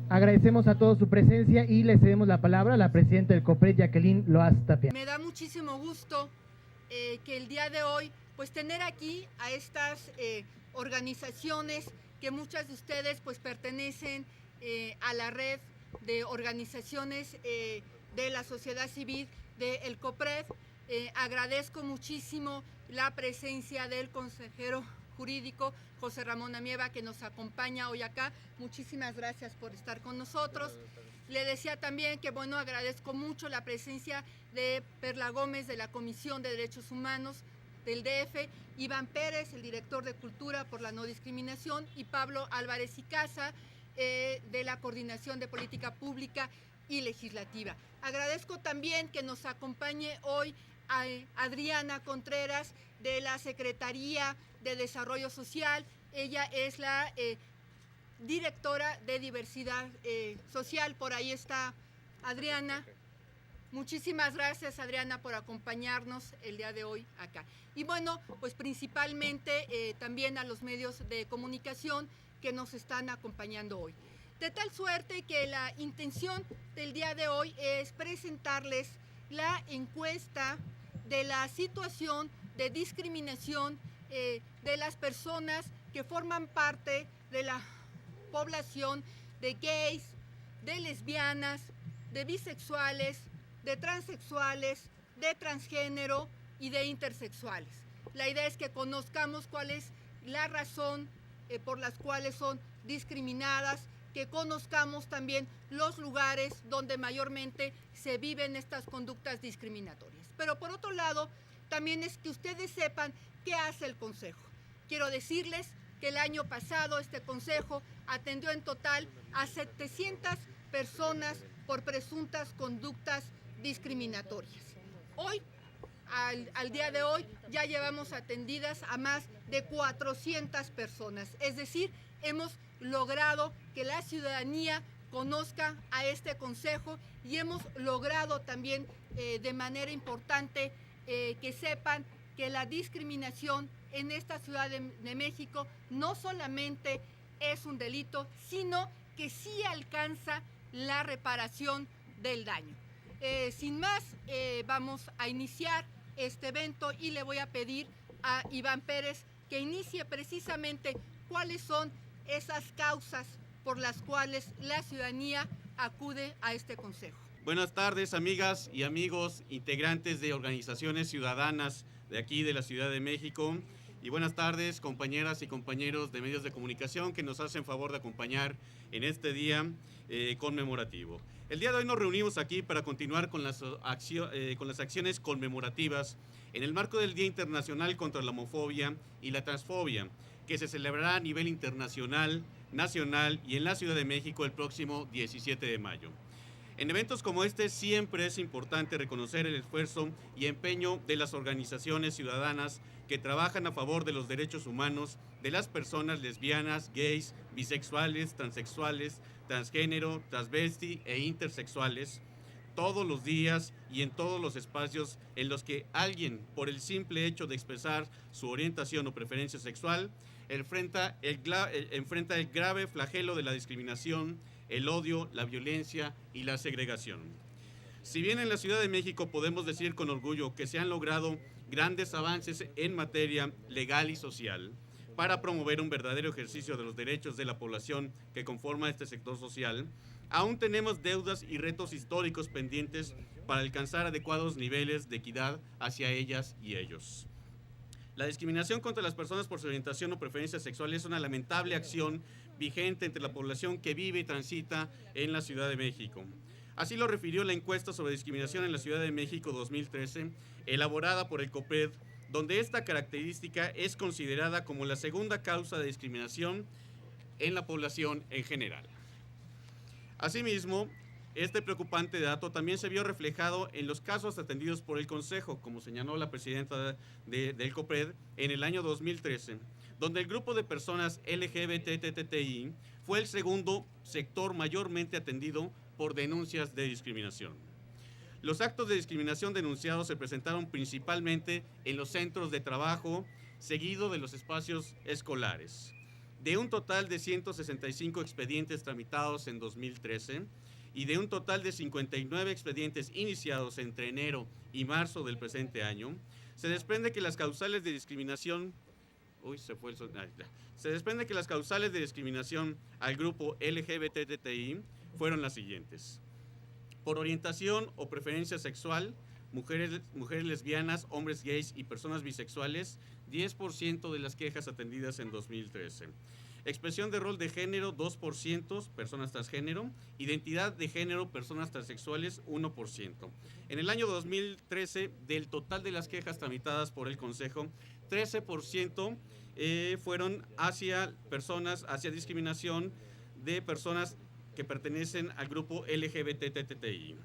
Agradecemos a todos su presencia y le cedemos la palabra a la presidenta del COPRED, Jacqueline Loaz Tapia. Me da muchísimo gusto que el día de hoy, pues tener aquí a estas organizaciones que muchas de ustedes pues pertenecen a la red de organizaciones de la sociedad civil del COPRED. Agradezco muchísimo la presencia del consejero jurídico José Ramón Amieva, que nos acompaña hoy acá. Muchísimas gracias por estar con nosotros. Le decía también que, bueno, agradezco mucho la presencia de Perla Gómez de la Comisión de Derechos Humanos del DF, Iván Pérez, el director de Cultura por la No Discriminación, y Pablo Álvarez y Casa, de la Coordinación de Política Pública y Legislativa. Agradezco también que nos acompañe hoy a Adriana Contreras de la Secretaría de Desarrollo Social. Ella es la directora de Diversidad Social. Por ahí está Adriana. Muchísimas gracias, Adriana, por acompañarnos el día de hoy acá. Y bueno, pues principalmente también a los medios de comunicación que nos están acompañando hoy. De tal suerte que la intención del día de hoy es presentarles la encuesta de la situación de discriminación de las personas que forman parte de la población de gays, de lesbianas, de bisexuales, de transexuales, de transgénero y de intersexuales. La idea es que conozcamos cuál es la razón por las cuales son discriminadas, que conozcamos también los lugares donde mayormente se viven estas conductas discriminatorias. Pero por otro lado, también es que ustedes sepan qué hace el Consejo. Quiero decirles que el año pasado este Consejo atendió en total a 700 personas por presuntas conductas discriminatorias. Hoy, al día de hoy, ya llevamos atendidas a más de 400 personas. Es decir, hemos logrado que la ciudadanía conozca a este Consejo y hemos logrado también de manera importante que sepan que la discriminación en esta Ciudad de México no solamente es un delito, sino que sí alcanza la reparación del daño. Sin más, vamos a iniciar este evento y le voy a pedir a Iván Pérez que inicie precisamente cuáles son esas causas por las cuales la ciudadanía acude a este Consejo. Buenas tardes, amigas y amigos integrantes de organizaciones ciudadanas de aquí de la Ciudad de México. Y buenas tardes, compañeras y compañeros de medios de comunicación que nos hacen favor de acompañar en este día conmemorativo. El día de hoy nos reunimos aquí para continuar con las acciones conmemorativas en el marco del Día Internacional contra la Homofobia y la Transfobia, que se celebrará a nivel internacional, nacional y en la Ciudad de México el próximo 17 de mayo. En eventos como este siempre es importante reconocer el esfuerzo y empeño de las organizaciones ciudadanas que trabajan a favor de los derechos humanos de las personas lesbianas, gays, bisexuales, transexuales, transgénero, transvesti e intersexuales, todos los días y en todos los espacios en los que alguien, por el simple hecho de expresar su orientación o preferencia sexual, enfrenta el grave flagelo de la discriminación, el odio, la violencia y la segregación. Si bien en la Ciudad de México podemos decir con orgullo que se han logrado grandes avances en materia legal y social para promover un verdadero ejercicio de los derechos de la población que conforma este sector social, aún tenemos deudas y retos históricos pendientes para alcanzar adecuados niveles de equidad hacia ellas y ellos. La discriminación contra las personas por su orientación o preferencia sexual es una lamentable acción vigente entre la población que vive y transita en la Ciudad de México. Así lo refirió la encuesta sobre discriminación en la Ciudad de México 2013, elaborada por el COPRED, donde esta característica es considerada como la segunda causa de discriminación en la población en general. Asimismo, este preocupante dato también se vio reflejado en los casos atendidos por el Consejo, como señaló la presidenta del COPRED en el año 2013, donde el grupo de personas LGBTTI fue el segundo sector mayormente atendido por denuncias de discriminación. Los actos de discriminación denunciados se presentaron principalmente en los centros de trabajo, seguido de los espacios escolares. de un total de 165 expedientes tramitados en 2013 y de un total de 59 expedientes iniciados entre enero y marzo del presente año, se desprende que las causales de discriminación al grupo LGBTTI fueron las siguientes: por orientación o preferencia sexual, mujeres lesbianas, hombres gays y personas bisexuales, 10% de las quejas atendidas en 2013. Expresión de rol de género, 2%, personas transgénero. Identidad de género, personas transexuales, 1%. En el año 2013, del total de las quejas tramitadas por el Consejo, 13% fueron hacia discriminación de personas que pertenecen al grupo LGBTTI.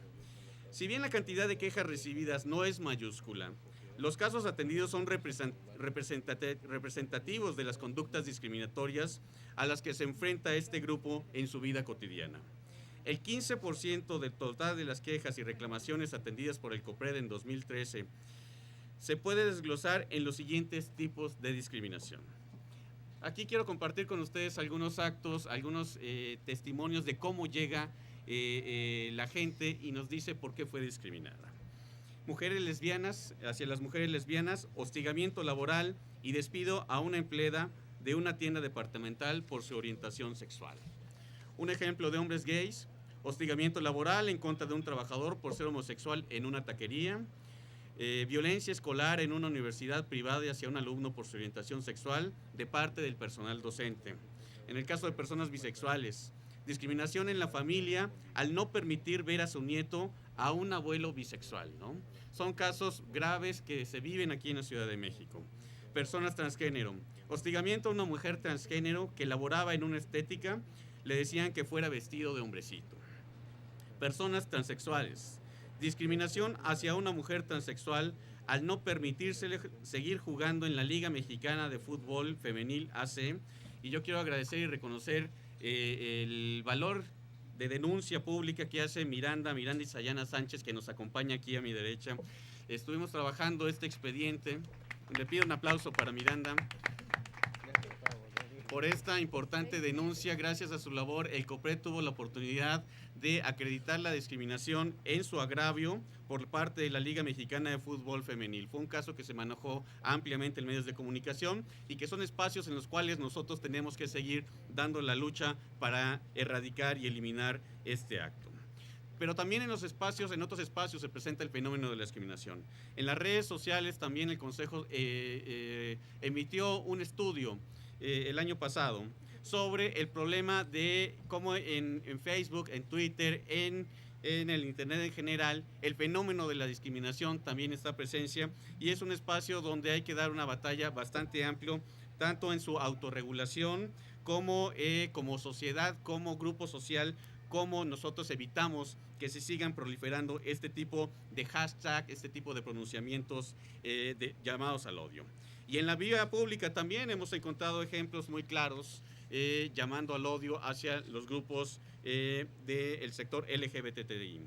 Si bien la cantidad de quejas recibidas no es mayúscula, los casos atendidos son representativos de las conductas discriminatorias a las que se enfrenta este grupo en su vida cotidiana. El 15% del total de las quejas y reclamaciones atendidas por el COPRED en 2013 se puede desglosar en los siguientes tipos de discriminación. Aquí quiero compartir con ustedes algunos actos, algunos testimonios de cómo llega la gente y nos dice por qué fue discriminada. Hacia las mujeres lesbianas, hostigamiento laboral y despido a una empleada de una tienda departamental por su orientación sexual. Un ejemplo de hombres gays: hostigamiento laboral en contra de un trabajador por ser homosexual en una taquería, violencia escolar en una universidad privada hacia un alumno por su orientación sexual de parte del personal docente. En el caso de personas bisexuales, discriminación en la familia al no permitir ver a su nieto a un abuelo bisexual, ¿no? Son casos graves que se viven aquí en la Ciudad de México. Personas transgénero, hostigamiento a una mujer transgénero que laboraba en una estética, le decían que fuera vestido de hombrecito. Personas transexuales, discriminación hacia una mujer transexual al no permitírsele seguir jugando en la Liga Mexicana de Fútbol Femenil AC. Y yo quiero agradecer y reconocer el valor de denuncia pública que hace Miranda Isayana Sánchez, que nos acompaña aquí a mi derecha. Estuvimos trabajando este expediente. Le pido un aplauso para Miranda por esta importante denuncia. Gracias a su labor, el COPRED tuvo la oportunidad de acreditar la discriminación en su agravio por parte de la Liga Mexicana de Fútbol Femenil. Fue un caso que se manejó ampliamente en medios de comunicación y que son espacios en los cuales nosotros tenemos que seguir dando la lucha para erradicar y eliminar este acto. Pero también en otros espacios se presenta el fenómeno de la discriminación. En las redes sociales también el Consejo emitió un estudio el año pasado sobre el problema de cómo en Facebook, en Twitter, en el Internet en general, el fenómeno de la discriminación también está presencia, y es un espacio donde hay que dar una batalla bastante amplio, tanto en su autorregulación como sociedad, como grupo social, cómo nosotros evitamos que se sigan proliferando este tipo de hashtag, este tipo de pronunciamientos llamados al odio. Y en la vía pública también hemos encontrado ejemplos muy claros llamando al odio hacia los grupos del sector LGBTI.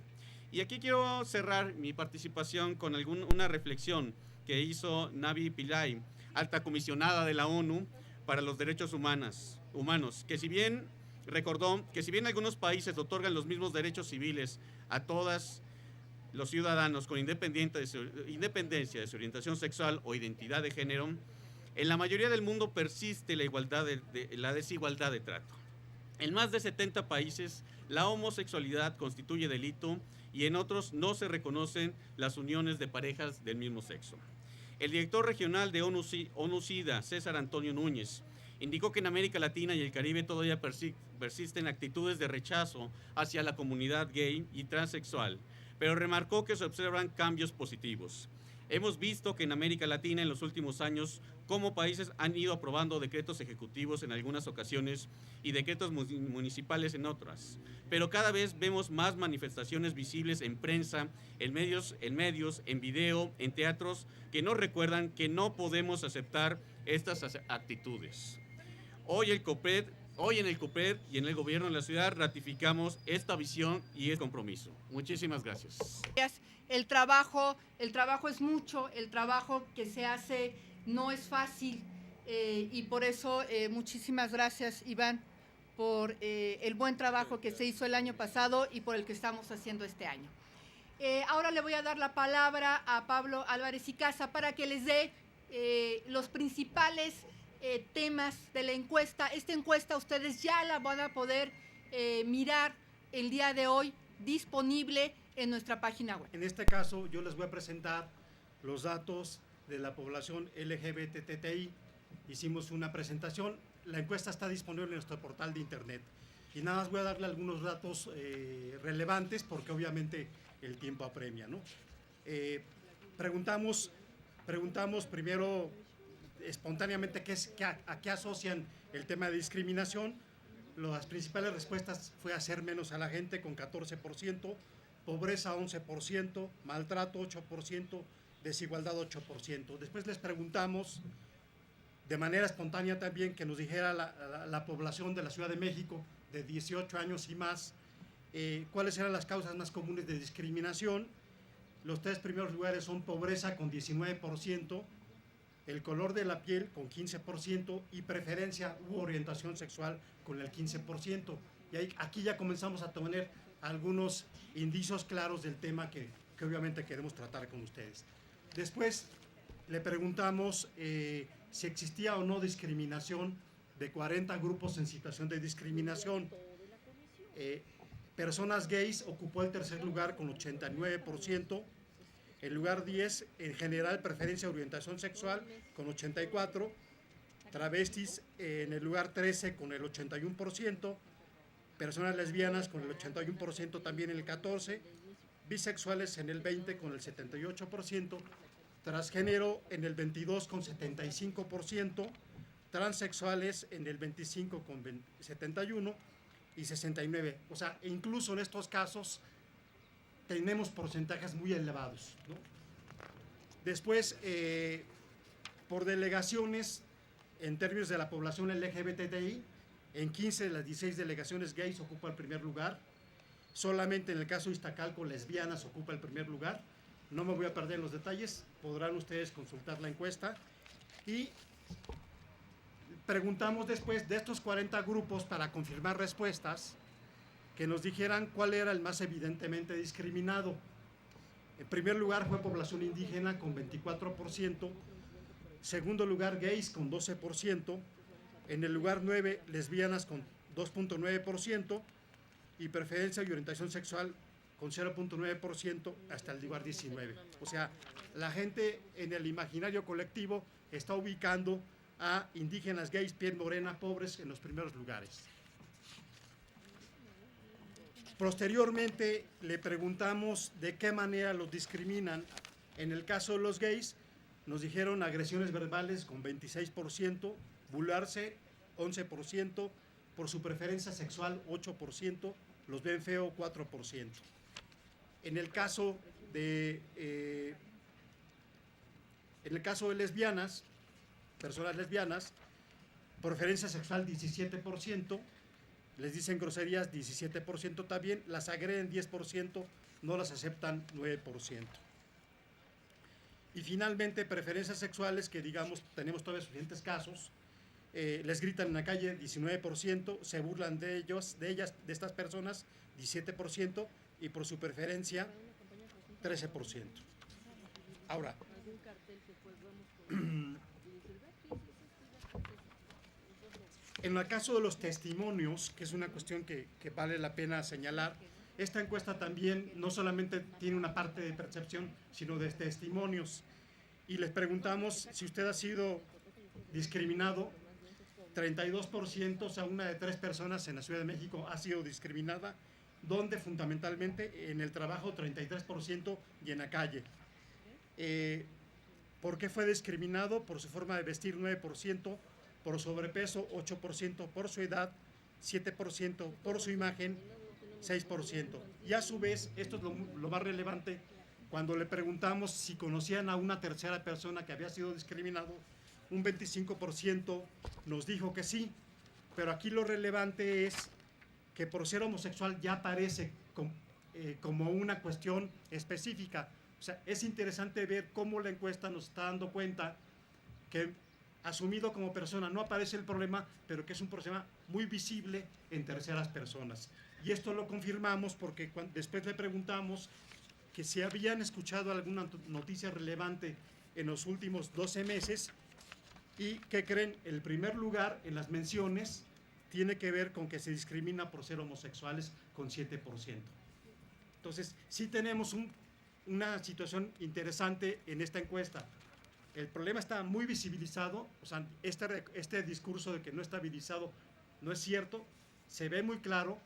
Y aquí quiero cerrar mi participación con una reflexión que hizo Navi Pillay, alta comisionada de la ONU para los Derechos Humanos, que si bien recordó que si bien algunos países otorgan los mismos derechos civiles a todos los ciudadanos con independencia de su orientación sexual o identidad de género, en la mayoría del mundo persiste la desigualdad de trato. En más de 70 países, la homosexualidad constituye delito y en otros no se reconocen las uniones de parejas del mismo sexo. El director regional de ONU-SIDA, César Antonio Núñez, indicó que en América Latina y el Caribe todavía persisten actitudes de rechazo hacia la comunidad gay y transexual, pero remarcó que se observan cambios positivos. Hemos visto que en América Latina en los últimos años, cómo países han ido aprobando decretos ejecutivos en algunas ocasiones y decretos municipales en otras, pero cada vez vemos más manifestaciones visibles en prensa, en medios, en video, en teatros, que nos recuerdan que no podemos aceptar estas actitudes. Hoy en el COPRED y en el gobierno de la ciudad ratificamos esta visión y el compromiso. Muchísimas gracias. El trabajo es mucho, el trabajo que se hace no es fácil. y por eso muchísimas gracias, Iván, por el buen trabajo que se hizo el año pasado y por el que estamos haciendo este año. Ahora le voy a dar la palabra a Pablo Álvarez y Casa para que les dé los principales temas de la encuesta. Esta encuesta ustedes ya la van a poder mirar el día de hoy, disponible en nuestra página web. En este caso, yo les voy a presentar los datos de la población LGBTTI. Hicimos una presentación, la encuesta está disponible en nuestro portal de internet. Y nada más voy a darle algunos datos relevantes porque obviamente el tiempo apremia, ¿no? Preguntamos primero espontáneamente a qué asocian el tema de discriminación. Las principales respuestas fue hacer menos a la gente con 14%, pobreza 11%, maltrato 8%, desigualdad 8%. Después les preguntamos de manera espontánea también que nos dijera la población de la Ciudad de México de 18 años y más cuáles eran las causas más comunes de discriminación. Los tres primeros lugares son pobreza con 19%, el color de la piel con 15% y preferencia u orientación sexual con el 15%. Y aquí ya comenzamos a tener algunos indicios claros del tema que obviamente queremos tratar con ustedes. Después le preguntamos si existía o no discriminación de 40 grupos en situación de discriminación. Personas gays ocupó el tercer lugar con 89%, el lugar 10 en general preferencia orientación sexual con 84%, travestis en el lugar 13 con el 81%, personas lesbianas con el 81% también en el 14%, bisexuales en el 20% con el 78%, transgénero en el 22% con 75%, transexuales en el 25% con 71% y 69%. O sea, incluso en estos casos tenemos porcentajes muy elevados, ¿no? Después, por delegaciones, en términos de la población LGBTI, en 15 de las 16 delegaciones gays ocupa el primer lugar. Solamente en el caso de Iztacalco, lesbianas ocupa el primer lugar. No me voy a perder los detalles, podrán ustedes consultar la encuesta. Y preguntamos después de estos 40 grupos para confirmar respuestas, que nos dijeran cuál era el más evidentemente discriminado. En primer lugar fue población indígena con 24%, segundo lugar gays con 12%, en el lugar 9 lesbianas con 2.9% y preferencia y orientación sexual con 0.9% hasta el lugar 19. O sea, la gente en el imaginario colectivo está ubicando a indígenas, gays, piel morena, pobres en los primeros lugares. Posteriormente le preguntamos de qué manera los discriminan. En el caso de los gays nos dijeron agresiones verbales con 26%, burlarse 11%, por su preferencia sexual 8%, los ven feo 4%. En el caso de lesbianas, personas lesbianas, preferencia sexual 17%, les dicen groserías 17% también, las agreden 10%, no las aceptan 9%. Y finalmente, preferencias sexuales, que digamos tenemos todavía suficientes casos, les gritan en la calle 19%, se burlan de estas personas 17%, y por su preferencia 13%. Ahora, en el caso de los testimonios, que es una cuestión que vale la pena señalar, esta encuesta también no solamente tiene una parte de percepción, sino de testimonios. Y les preguntamos si usted ha sido discriminado. 32%, o sea, una de 3 personas en la Ciudad de México ha sido discriminada, donde fundamentalmente en el trabajo 33% y en la calle. ¿Por qué fue discriminado? Por su forma de vestir 9%, por sobrepeso 8%, por su edad 7%, por su imagen 6%. Y a su vez, esto es lo más relevante, cuando le preguntamos si conocían a una tercera persona que había sido discriminado, un 25% nos dijo que sí, pero aquí lo relevante es que por ser homosexual ya aparece como una cuestión específica. O sea, es interesante ver cómo la encuesta nos está dando cuenta que asumido como persona. No aparece el problema, pero que es un problema muy visible en terceras personas. Y esto lo confirmamos porque después le preguntamos que si habían escuchado alguna noticia relevante en los últimos 12 meses y que creen, el primer lugar en las menciones tiene que ver con que se discrimina por ser homosexuales con 7%. Entonces, sí tenemos una situación interesante en esta encuesta. El problema está muy visibilizado, o sea, este discurso de que no está visibilizado no es cierto, se ve muy claro.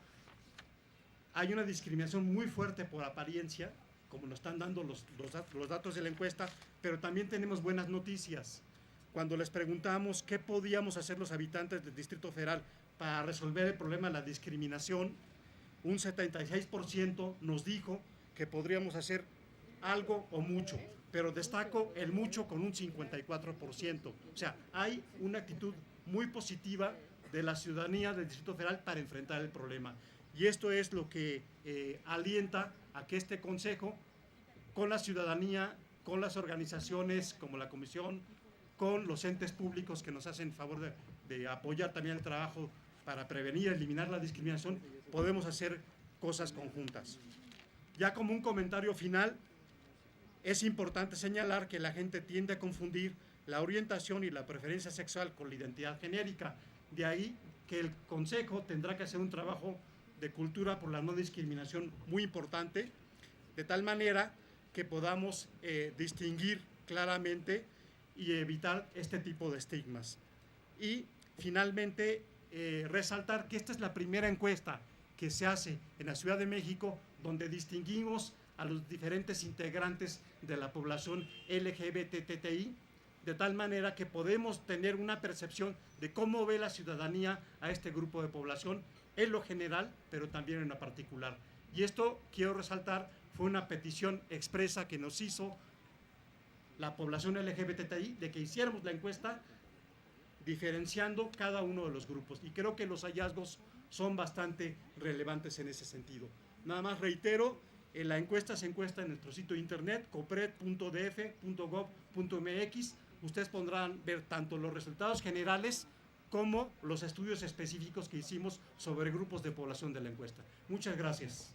Hay una discriminación muy fuerte por apariencia, como nos están dando los datos de la encuesta, pero también tenemos buenas noticias. Cuando les preguntamos qué podíamos hacer los habitantes del Distrito Federal para resolver el problema de la discriminación, un 76% nos dijo que podríamos hacer algo o mucho, pero destaco el mucho con un 54%. O sea, hay una actitud muy positiva de la ciudadanía del Distrito Federal para enfrentar el problema. Y esto es lo que alienta a que este Consejo, con la ciudadanía, con las organizaciones como la Comisión, con los entes públicos que nos hacen favor de apoyar también el trabajo para prevenir, eliminar la discriminación, podemos hacer cosas conjuntas. Ya como un comentario final, es importante señalar que la gente tiende a confundir la orientación y la preferencia sexual con la identidad genérica. De ahí que el Consejo tendrá que hacer un trabajo de cultura por la no discriminación muy importante, de tal manera que podamos distinguir claramente y evitar este tipo de estigmas. Y finalmente, resaltar que esta es la primera encuesta que se hace en la Ciudad de México donde distinguimos a los diferentes integrantes de la población LGBTTI, de tal manera que podemos tener una percepción de cómo ve la ciudadanía a este grupo de población en lo general, pero también en lo particular. Y esto, quiero resaltar, fue una petición expresa que nos hizo la población LGBTI de que hiciéramos la encuesta diferenciando cada uno de los grupos. Y creo que los hallazgos son bastante relevantes en ese sentido. Nada más reitero, la encuesta se encuesta en nuestro sitio de internet, copred.df.gov.mx. Ustedes podrán ver tanto los resultados generales como los estudios específicos que hicimos sobre grupos de población de la encuesta. Muchas gracias.